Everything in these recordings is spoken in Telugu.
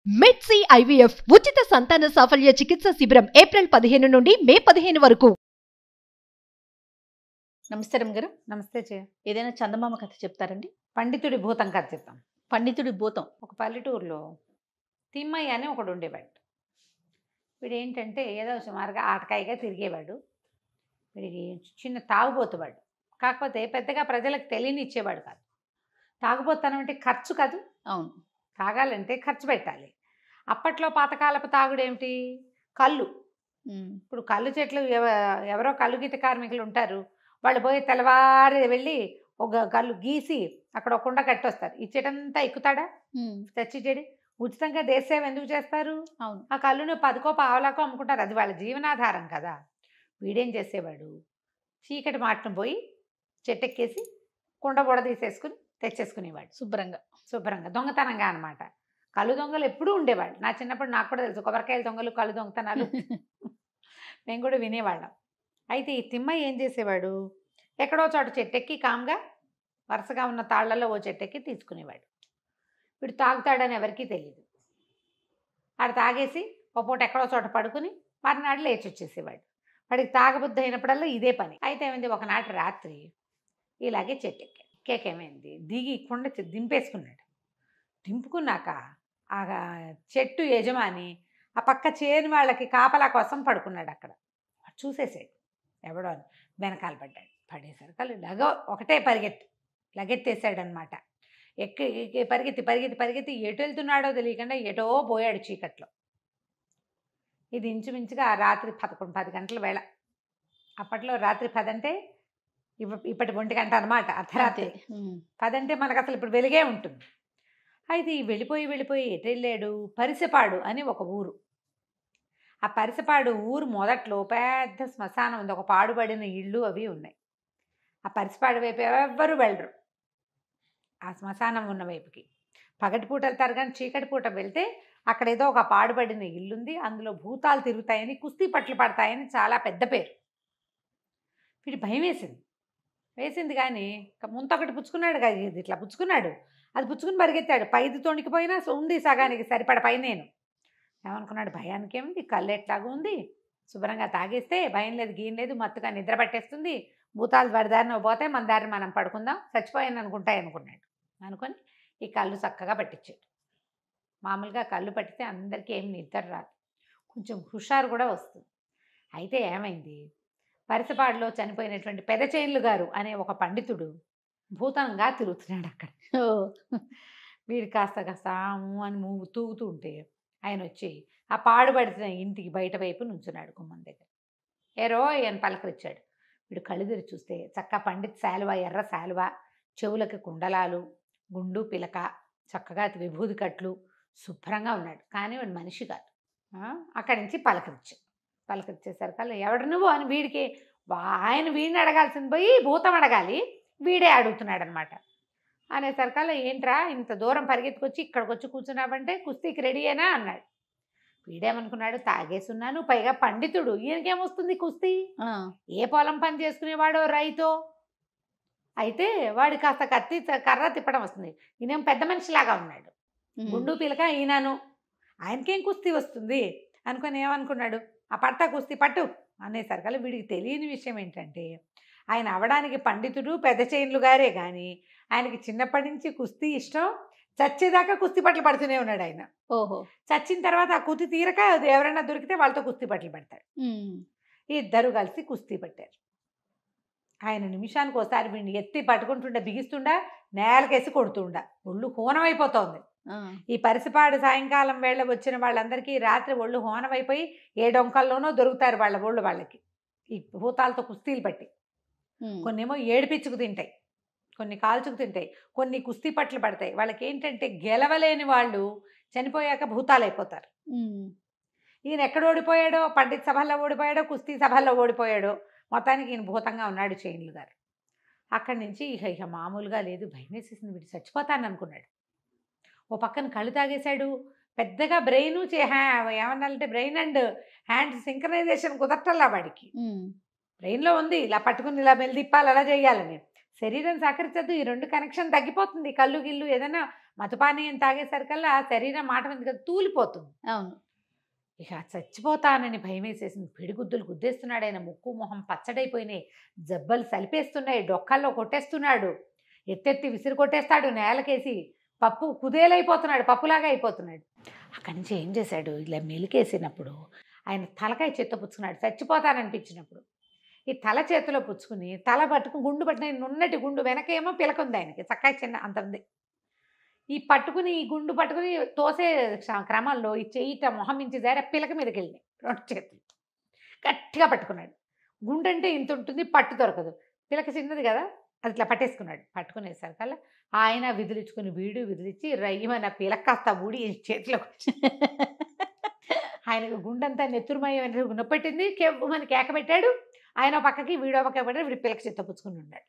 మెడ్సీ ఐవీఎఫ్ ఉచిత సంతాన సాఫల్య చికిత్స శిబిరం ఏప్రిల్ 15 నుండి మే 15 వరకు. నమస్తే గారు. నమస్తే చే. ఏదైనా చందమామ కథ చెప్తారండి? పండితుడి భూతం కథ చెప్తాం. పండితుడి భూతం. ఒక పల్లెటూరులో తిమ్మయ్య అని ఒకడు ఉండేవాడు. వీడు ఏంటంటే ఏదో సుమారుగా ఆటకాయగా తిరిగేవాడు. వీడికి చిన్న తాగుబోతువాడు. కాకపోతే పెద్దగా ప్రజలకు తెలియనిచ్చేవాడు కాదు. తాగుబోతనం అంటే ఖర్చు కాదు. అవును, తాగాలంటే ఖర్చు పెట్టాలి. అప్పట్లో పాతకాలపు తాగుడేమిటి? కళ్ళు. ఇప్పుడు కళ్ళు చెట్లు ఎవరో కళ్ళు గీత కార్మికులు ఉంటారు. వాళ్ళు పోయి తెల్లవారి వెళ్ళి ఒక కళ్ళు గీసి అక్కడ ఒక కుండ కట్టొస్తారు. ఇచ్చేటంతా ఎక్కుతాడా? తెచ్చిచ్చేడి. ఉచితంగా దేశసేవ ఎందుకు చేస్తారు? అవును. ఆ కళ్ళును 10కో పావలాకో అమ్ముకుంటారు. అది వాళ్ళ జీవనాధారం కదా. వీడేం చేసేవాడు? చీకటి మాటను పోయి చెట్టెక్కేసి కుండ బుడ తీసేసుకుని తెచ్చేసుకునేవాడు. శుభ్రంగా దొంగతనంగా అనమాట. కళ్ళు దొంగలు ఎప్పుడూ ఉండేవాళ్ళు. నా చిన్నప్పుడు నాకు కూడా తెలుసు కొబ్బరికాయల దొంగలు, కళ్ళు దొంగతనాలు మేము కూడా వినేవాళ్ళం. అయితే ఈ తిమ్మయ్య ఏం చేసేవాడు? ఎక్కడో చోట చెట్టెక్కి కామ్గా వరుసగా ఉన్న తాళ్లలో ఓ చెట్టెక్కి తీసుకునేవాడు. వీడు తాగుతాడని ఎవరికీ తెలియదు. ఆడ తాగేసి ఒక పూట ఎక్కడో చోట పడుకుని మరునాడు లేచి వచ్చేసేవాడు. వాడికి తాగబుద్ధి అయినప్పుడల్లా ఇదే పని. అయితే ఏమైంది, ఒకనాటి రాత్రి ఇలాగే చెట్టెక్కి కేకేమైంది, దిగి కుండ దింపేసుకున్నాడు. దింపుకున్నాక ఆ చెట్టు యజమాని ఆ పక్క చేని వాళ్ళకి కాపలా కోసం పడుకున్నాడు. అక్కడ చూసేసాడు. ఎవడో వెనకాల పడ్డాడు. పడేసరికి ఒకటే లగెత్తేసాడనమాట. ఎక్కి పరిగెత్తి ఎటు వెళ్తున్నాడో తెలియకుండా ఎటో పోయాడు చీకట్లో. ఇది ఇంచుమించుగా రాత్రి 11-10 గంటల వేళ. అప్పట్లో రాత్రి 10 అంటే ఇప్పటి 1 గంట అనమాట, అర్ధరాత్రి. 10 అంటే మనకు అసలు ఇప్పుడు వెలిగే ఉంటుంది. అయితే వెళ్ళిపోయి ఎటు వెళ్ళాడు? పరిసెపాడు అని ఒక ఊరు. ఆ పరిసెపాడు ఊరు మొదట్లో పెద్ద శ్మశానం ఉంది. ఒక పాడుబడిన ఇళ్ళు అవి ఉన్నాయి. ఆ పరిసెపాడు వైపు ఎవ్వరూ వెళ్ళరు. ఆ శ్మశానం ఉన్న వైపుకి పగటిపూట వెళ్తారు, కానీ చీకటి పూట వెళ్తే అక్కడ ఏదో ఒక పాడుబడిన ఇల్లుంది. అందులో భూతాలు తిరుగుతాయని, కుస్తీ పట్లు పడతాయని చాలా పెద్ద పేరు. వీడి భయం వేసింది కానీ ముంతొకటి పుచ్చుకున్నాడు కదా, ఇది ఇట్లా పుచ్చుకున్నాడు. అది పుచ్చుకుని పరిగెత్తాడు. పైది తొణికిపోయినా ఉంది సగానికి సరిపడ పై. నేను ఏమనుకున్నాడు, భయానికి ఏముంది, కళ్ళు ఎట్లాగా ఉంది, శుభ్రంగా తాగేస్తే భయం లేదు, గీయం లేదు, మత్తుగా నిద్ర పట్టేస్తుంది, భూతాలు వాడి దారిన పోతే మన దారిని మనం పడుకుందాం, చచ్చిపోయాను అనుకున్నాడు. అనుకొని ఈ కళ్ళు చక్కగా పట్టించాడు. మామూలుగా కళ్ళు పట్టితే అందరికీ ఏం నిద్ర రాదు, కొంచెం హుషారు కూడా వస్తుంది. అయితే ఏమైంది, పరిసపాడులో చనిపోయినటువంటి పెదచేన్లు గారు అనే ఒక పండితుడు భూతంగా తిరుగుతున్నాడు అక్కడ. వీడు కాస్త అని తూగుతూ ఉంటే ఆయన వచ్చి ఆ పాడుపడిన ఇంటికి బయట వైపు నుంచున్నాడు గుమ్మం దగ్గర. ఏరో ఆయన పలకరించాడు. వీడు కళ్ళు తెరిచి చూస్తే చక్క పండిత్ శాలువ, ఎర్ర శాలువ, చెవులకి కుండలాలు, గుండు పిలక, చక్కగా విభూది కట్లు, శుభ్రంగా ఉన్నాడు. కానీ వాడు మనిషి కాదు. అక్కడి నుంచి పలకరించేసరికల్లా ఎవడు నువ్వు అని వీడికి, ఆయన వీడిని అడగాల్సింది పోయి భూతం అడగాలి, వీడే అడుగుతున్నాడు అనమాట. అనేసరికల్లా ఏంట్రా ఇంత దూరం పరిగెత్తుకొచ్చి ఇక్కడికి వచ్చి కూర్చున్నావంటే కుస్తీకి రెడీ అయినా అన్నాడు. వీడేమనుకున్నాడు, తాగేసున్నాను, పైగా పండితుడు, ఈయనకేమొస్తుంది కుస్తీ, ఏ పొలం పని చేసుకునేవాడో రైతో. అయితే వాడు కాస్త కర్ర తిప్పడం వస్తుంది. ఈయనేం పెద్ద మనిషిలాగా ఉన్నాడు, గుండు పిలక ఈయనను, ఆయనకేం కుస్తీ వస్తుంది అనుకొని ఏమనుకున్నాడు, ఆ పట్టా కుస్తీ పట్టు అనేసరికల్లా వీడికి తెలియని విషయం ఏంటంటే, ఆయన అవడానికి పండితుడు పెద్ద చేన్లు గారే కానీ ఆయనకి చిన్నప్పటి నుంచి కుస్తీ ఇష్టం. చచ్చేదాకా కుస్తీ పట్లు పడుతూనే ఉన్నాడు ఆయన. ఓహో. చచ్చిన తర్వాత ఆ కుస్తీ తీరక ఎవరైనా దొరికితే వాళ్ళతో కుస్తీ పట్లు పడతాడు. ఇద్దరు కలిసి కుస్తీ పట్టారు. ఆయన నిమిషానికి ఒకసారి వీడిని ఎత్తి పట్టుకుంటుండా, బిగిస్తుండా, నేలకేసి కొడుతుండా, ఒళ్ళు హోనమైపోతోంది. ఈ పరిసపాడు సాయంకాలం వేళ వచ్చిన వాళ్ళందరికీ రాత్రి ఒళ్ళు హోనమైపోయి ఏ డొంకల్లోనో దొరుకుతారు వాళ్ళ ఒళ్ళు వాళ్ళకి ఈ భూతాలతో కుస్తీలు పట్టి. కొన్నేమో ఏడిపిచ్చుకు తింటాయి, కొన్ని కాల్చుకు తింటాయి, కొన్ని కుస్తీ పట్లు పడతాయి. వాళ్ళకి ఏంటంటే గెలవలేని వాళ్ళు చనిపోయాక భూతాలు అయిపోతారు. ఈయన ఎక్కడ ఓడిపోయాడో, పండిత్ సభల్లో ఓడిపోయాడో, కుస్తీ సభల్లో ఓడిపోయాడో, మొత్తానికి ఈయన భూతంగా ఉన్నాడు చేన్లు గారు. అక్కడి నుంచి ఇక మామూలుగా లేదు, భయం వేసేసింది. వీడు చచ్చిపోతాను అనుకున్నాడు. ఓ పక్కన కళ్ళు తాగేశాడు. పెద్దగా బ్రెయిన్ ఏమన్నాలంటే బ్రెయిన్ అండ్ హ్యాండ్ సింక్రనైజేషన్ కుదరటల్లా వాడికి. బ్రెయిన్లో ఉంది ఇలా పట్టుకుని ఇలా మెల్లి తిప్పాలి, అలా చేయాలని. శరీరం సహకరించద్దు, ఈ 2 కనెక్షన్ తగ్గిపోతుంది. కళ్ళు గిల్లు ఏదైనా మతుపానీయం తాగేసరికల్లా శరీరం మాట మీద కదా తూలిపోతుంది. అవును. ఇక చచ్చిపోతానని భయం వేసేసింది. పిడిగుద్దులు గుద్దేస్తున్నాడు ఆయన. ముక్కు మొహం పచ్చడైపోయినాయి, జబ్బలు సలిపేస్తున్నాయి, డొక్కల్లో కొట్టేస్తున్నాడు, ఎత్తెత్తి విసిరి కొట్టేస్తాడు నేలకేసి. పప్పు కుదేలైపోతున్నాడు, పప్పులాగా అయిపోతున్నాడు. అక్కడి నుంచి ఏం చేశాడు, ఇలా మెలికేసినప్పుడు ఆయన తలకాయ చేత్తో పుచ్చుకున్నాడు చచ్చిపోతాననిపించినప్పుడు. ఈ తల చేతిలో పుచ్చుకుని తల పట్టుకుని గుండు పట్టిన నున్నటి గుండు, వెనకేమో పిలక ఉంది ఆయనకి, చక్కగా చిన్న అంత ఉంది. ఈ పట్టుకుని ఈ గుండు పట్టుకుని తోసే క్రమంలో ఈ చెయ్యిట మొహం నుంచి జారి పిలక మీదకి వెళ్ళినాయి 2 చేతులు. గట్టిగా పట్టుకున్నాడు. గుండు అంటే ఇంత ఉంటుంది, పట్టు దొరకదు, పిలక చిన్నది కదా, అది ఇట్లా పట్టేసుకున్నాడు. పట్టుకునేసరికల్లా ఆయన విదిలించుకుని వీడు విదిలించి రయ్యమని పిలక కాస్త ఊడి చేతిలోకి వచ్చి ఆయనకు గుండంతా నెత్తురుమయం నొప్పెట్టింది. మనకి కేక పెట్టాడు. ఆయన పక్కకి వీడో పక్క పెట్టాడు. వీడి పిలక చేత్తో పుచ్చుకుని ఉన్నాడు.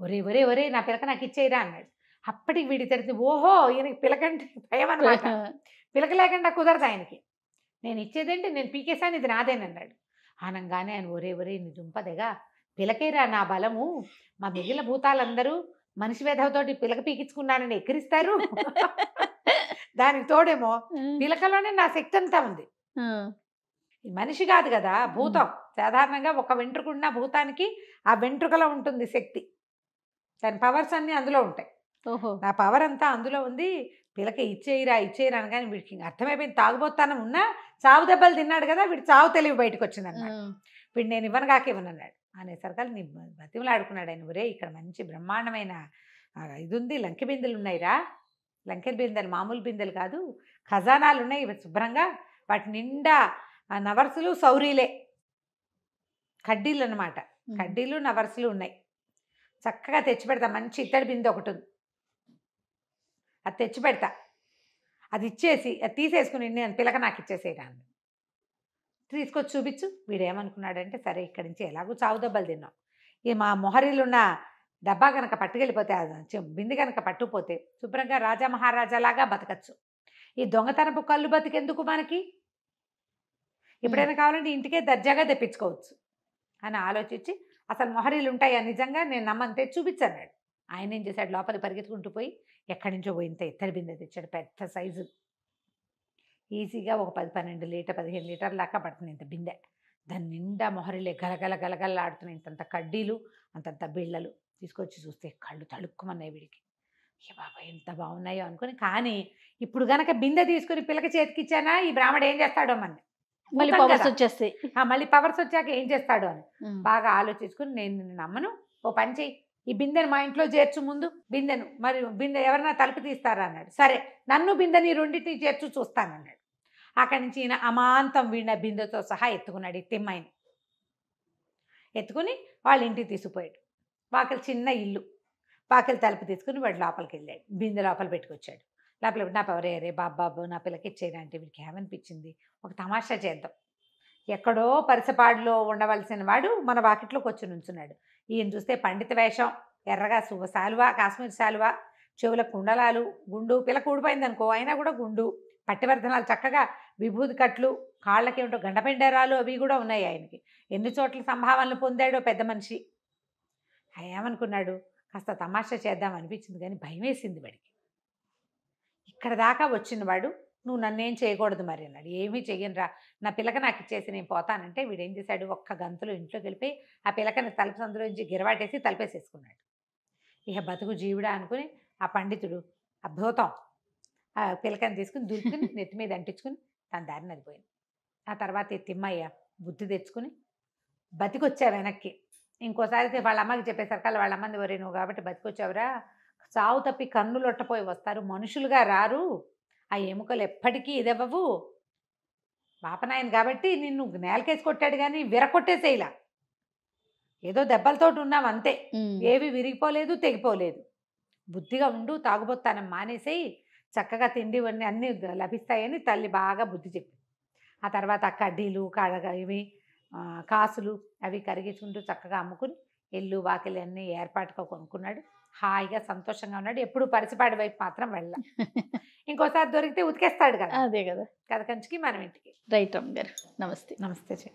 ఒరే ఒరే ఒరే నా పిలక నాకు ఇచ్చేయరా అన్నాడు. అప్పటికి వీడి తెలిసి ఓహో ఈయనకి పిలకంటే భయం అనమాట. పిలక లేకుండా కుదరదు ఆయనకి. నేను ఇచ్చేదేంటి, నేను పీకేశాను, ఇది నాదేనన్నాడు. ఆనంగానే ఆయన ఒరే ఒరే నీ దుంపదగా, పిలకేరా నా బలము, మా మిగిలిన భూతాలందరూ మనిషి వేధవతోటి పిలక పీకించుకున్నానని ఎక్కిరిస్తారు, దానికి తోడేమో పిలకలోనే నా శక్తి అంతా ఉంది. మనిషి కాదు కదా భూతం. సాధారణంగా ఒక వెంట్రుకున్న భూతానికి ఆ వెంట్రుకలో ఉంటుంది శక్తి, దాని పవర్స్ అన్నీ అందులో ఉంటాయి. నా పవర్ అంతా అందులో ఉంది, పిలక ఇచ్చేయిరా ఇచ్చేయిరా అనగానే వీడికి అర్థమైపోయింది. తాగుబోతానం ఉన్నా చావు దెబ్బలు తిన్నాడు కదా, వీడి చావు తెలివి బయటకు వచ్చింది అన్నాడు. వీడు నేను ఇవ్వను కాక ఇవ్వనన్నాడు. అనేసరికల్ నీ బతిమలు ఆడుకున్నాడు ఆయన. ఒరే ఇక్కడ మంచి బ్రహ్మాండమైన ఇది ఉంది, లంకె బిందెలు ఉన్నాయిరా, లంకె బిందెలు మామూలు బిందెలు కాదు, ఖజానాలు ఉన్నాయి ఇవి శుభ్రంగా, వాటి నిండా నవర్సులు సౌరీలే, కడ్డీలు అన్నమాట, కడ్డీలు నవర్సులు ఉన్నాయి, చక్కగా తెచ్చి పెడతా. మంచి ఇత్తడి బిందె ఒకటి ఉంది, అది తెచ్చి పెడతా, అది ఇచ్చేసి అది తీసేసుకుని నేను పిలక నాకు ఇచ్చేసేయరా అని తీసుకొచ్చి చూపించు. వీడేమనుకున్నాడంటే సరే ఇక్కడి నుంచి ఎలాగో చావు దెబ్బలు తిన్నాం, ఈ మా మొహరీలున్న డబ్బా కనుక పట్టుకెళ్ళిపోతే, బింది కనుక పట్టుకుపోతే శుభ్రంగా రాజా మహారాజాలాగా బతకచ్చు. ఈ దొంగతనపు కళ్ళు బతికెందుకు మనకి, ఎప్పుడైనా కావాలంటే ఇంటికే దర్జాగా తెప్పించుకోవచ్చు అని ఆలోచించి అసలు మొహరీలు ఉంటాయా నిజంగా, నేను నమ్మంతే చూపించన్నాడు. ఆయన ఏం చేశాడు, లోపల పరిగెత్తుకుంటూ పోయి ఎక్కడి నుంచో పోయింత ఇత్తడి బిందె తెచ్చాడు, పెద్ద సైజు, ఈజీగా ఒక 10-12 లీటర్ 15 లీటర్ల దాకా పడుతుంది ఇంత బిందె. దాని నిండా మొహరీలే గలగల గలగలలాడుతున్నాయి, ఇంతంత కడ్డీలు అంతంత బిళ్ళలు. తీసుకొచ్చి చూస్తే కళ్ళు తళుక్కుమన్నాయి వీడికి. ఏ బాబా ఎంత బాగున్నాయో అనుకుని, కానీ ఇప్పుడు గనక బిందె తీసుకుని పిల్లకి చేతికిచ్చానా ఈ బ్రాహ్మడు ఏం చేస్తాడో మన మళ్ళీ పవర్స్ వచ్చేస్తాయి, మళ్ళీ పవర్స్ వచ్చాక ఏం చేస్తాడు అని బాగా ఆలోచించుకుని, నేను నిన్ను నమ్మను, ఓ పని చెయ్యి, ఈ బిందెను మా ఇంట్లో చేర్చు ముందు, బిందెను మరి బిందె ఎవరైనా తలుపు తీస్తారా అన్నాడు. సరే నన్ను బిందెని రెండింటిని చేర్చు చూస్తానన్నాడు. అక్కడి నుంచి ఈయన అమాంతం వీడిన బిందెతో సహా ఎత్తుకున్నాడు. ఈ తిమ్మాయిని ఎత్తుకుని వాళ్ళ ఇంటికి తీసుకుపోయాడు. వాకిలి చిన్న ఇల్లు, వాకిలి తలుపు తీసుకుని వాడు లోపలికి వెళ్ళాడు, బిందె లోపల పెట్టుకొచ్చాడు. లోపల నా పవరే రే బాబాబు నా పిల్లకి ఇచ్చేయరా అంటే వీడికి ఏమనిపించింది, ఒక తమాషా చేద్దాం, ఎక్కడో పరిసపాడులో ఉండవలసిన వాడు మన వాకిట్లోకి వచ్చి నుంచున్నాడు. ఈయన చూస్తే పండిత వేషం, ఎర్రగా శాలువా, కాశ్మీర్ శాలువా, చెవుల కుండలాలు, గుండు, పిల్ల ఊడిపోయింది అనుకో అయినా కూడా గుండు, పట్టివర్ధనాలు, చక్కగా విభూతి కట్లు, కాళ్ళకి ఏమిటో గండపెండరాలు అవి కూడా ఉన్నాయి ఆయనకి. ఎన్ని చోట్ల సంభావనలు పొందాడో పెద్ద మనిషి. ఏమనుకున్నాడు, కాస్త తమాషా చేద్దాం అనిపించింది, కానీ భయం వేసింది వాడికి. ఇక్కడ దాకా వచ్చిన వాడు నువ్వు నన్నేం చేయకూడదు మరి అన్నాడు. ఏమీ చెయ్యనురా, నా పిల్లక నాకు ఇచ్చేసి నేను పోతానంటే వీడేం చేశాడు, ఒక్క గంతులో ఇంట్లోకి వెళ్ళిపోయి ఆ పిల్లకని తలుపు సందులోంచి గిరవాటేసి తలుపేసేసుకున్నాడు. ఇక బతుకు జీవుడా అనుకుని ఆ పండితుడు అద్భుతం ఆ పిల్లకని తీసుకుని దులుపుకుని నెత్తి మీద అంటించుకుని తన దారిని వెళ్ళిపోయింది. ఆ తర్వాత ఈ తిమ్మయ్య బుద్ధి తెచ్చుకుని బతికొచ్చా వెనక్కి. ఇంకోసారి వాళ్ళ అమ్మకి చెప్పేసరికల్లా వాళ్ళ అమ్మని వరే నువ్వు కాబట్టి బతికొచ్చావురా, చావు తప్పి కన్నులు ఒట్టపోయి వస్తారు, మనుషులుగా రారు, ఆ ఎముకలు ఎప్పటికీ ఇదవ్వవు, పాపనాయన కాబట్టి నిన్ను నేలకేసి కొట్టాడు కానీ విరకొట్టేసేలా, ఏదో దెబ్బలతోటి ఉన్నావు అంతే, ఏవి విరిగిపోలేదు తెగిపోలేదు, బుద్ధిగా ఉండు, తాగుబోతానం మానేసేయి, చక్కగా తిండి అన్నీ లభిస్తాయని తల్లి బాగా బుద్ధి చెప్పింది. ఆ తర్వాత కడ్డీలు ఇవి కాసులు అవి కరిగించుకుంటూ చక్కగా అమ్ముకుని ఇల్లు వాకిలి అన్నీ ఏర్పాటుగా కొనుక్కున్నాడు. హాయిగా సంతోషంగా ఉన్నాడు. ఎప్పుడు పరిసిపాడి వైపు మాత్రం వెళ్ళా. ఇంకోసారి దొరికితే ఉతికేస్తాడు కదా, అదే కదా కథ కంచికి మనం ఇంటికి. రైట్ అమ్మ గారు, నమస్తే. నమస్తే.